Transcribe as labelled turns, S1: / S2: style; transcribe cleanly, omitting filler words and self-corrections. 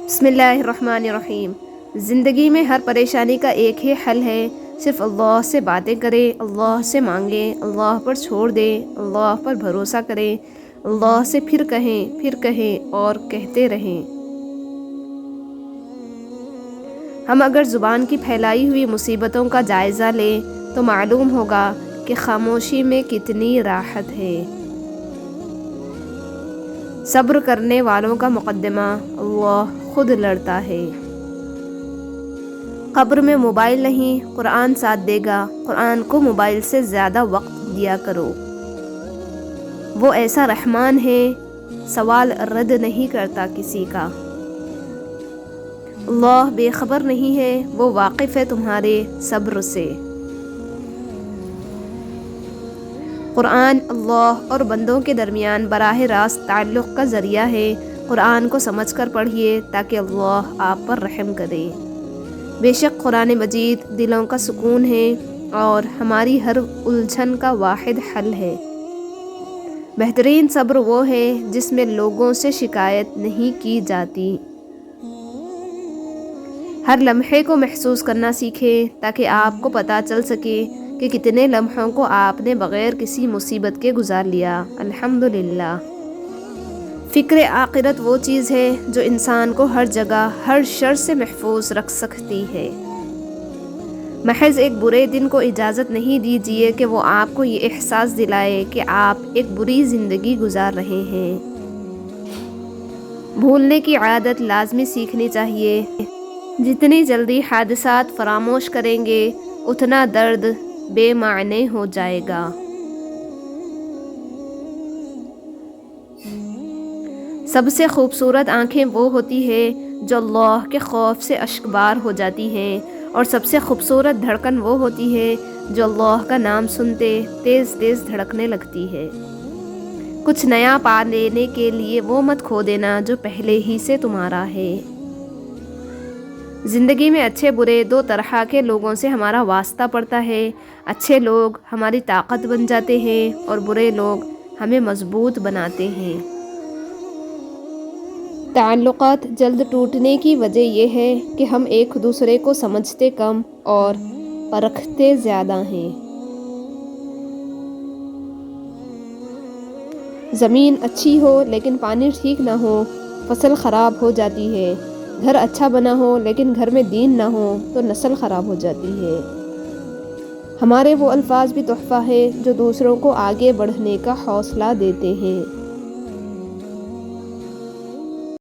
S1: بسم اللہ الرحمن الرحیم۔ زندگی میں ہر پریشانی کا ایک ہی حل ہے، صرف اللہ سے باتیں کریں، اللہ سے مانگیں، اللہ پر چھوڑ دیں، اللہ پر بھروسہ کریں، اللہ سے پھر کہیں اور کہتے رہیں۔ ہم اگر زبان کی پھیلائی ہوئی مصیبتوں کا جائزہ لیں تو معلوم ہوگا کہ خاموشی میں کتنی راحت ہے۔ صبر کرنے والوں کا مقدمہ اللہ خود لڑتا ہے۔ قبر میں موبائل نہیں، قرآن ساتھ دے گا۔ قرآن کو موبائل سے زیادہ وقت دیا کرو۔ وہ ایسا رحمان ہے، سوال رد نہیں کرتا کسی کا۔ اللہ بے خبر نہیں ہے، وہ واقف ہے تمہارے صبر سے۔ قرآن اللہ اور بندوں کے درمیان براہ راست تعلق کا ذریعہ ہے۔ قرآن کو سمجھ کر پڑھیے تاکہ اللہ آپ پر رحم کرے۔ بے شک قرآن مجید دلوں کا سکون ہے اور ہماری ہر الجھن کا واحد حل ہے۔ بہترین صبر وہ ہے جس میں لوگوں سے شکایت نہیں کی جاتی۔ ہر لمحے کو محسوس کرنا سیکھیں تاکہ آپ کو پتہ چل سکے کہ کتنے لمحوں کو آپ نے بغیر کسی مصیبت کے گزار لیا۔ الحمدللہ۔ فکر آخرت وہ چیز ہے جو انسان کو ہر جگہ ہر شر سے محفوظ رکھ سکتی ہے۔ محض ایک برے دن کو اجازت نہیں دیجیے کہ وہ آپ کو یہ احساس دلائے کہ آپ ایک بری زندگی گزار رہے ہیں۔ بھولنے کی عادت لازمی سیکھنی چاہیے۔ جتنی جلدی حادثات فراموش کریں گے اتنا درد بے معنی ہو جائے گا۔ سب سے خوبصورت آنکھیں وہ ہوتی ہے جو اللہ کے خوف سے اشکبار ہو جاتی ہیں، اور سب سے خوبصورت دھڑکن وہ ہوتی ہے جو اللہ کا نام سنتے تیز تیز دھڑکنے لگتی ہے۔ کچھ نیا پا لینے کے لیے وہ مت کھو دینا جو پہلے ہی سے تمہارا ہے۔ زندگی میں اچھے برے دو طرح کے لوگوں سے ہمارا واسطہ پڑتا ہے۔ اچھے لوگ ہماری طاقت بن جاتے ہیں اور برے لوگ ہمیں مضبوط بناتے ہیں۔ تعلقات جلد ٹوٹنے کی وجہ یہ ہے کہ ہم ایک دوسرے کو سمجھتے کم اور پرکھتے زیادہ ہیں۔ زمین اچھی ہو لیکن پانی ٹھیک نہ ہو، فصل خراب ہو جاتی ہے۔ گھر اچھا بنا ہو لیکن گھر میں دین نہ ہو تو نسل خراب ہو جاتی ہے۔ ہمارے وہ الفاظ بھی تحفہ ہے جو دوسروں کو آگے بڑھنے کا حوصلہ دیتے ہیں۔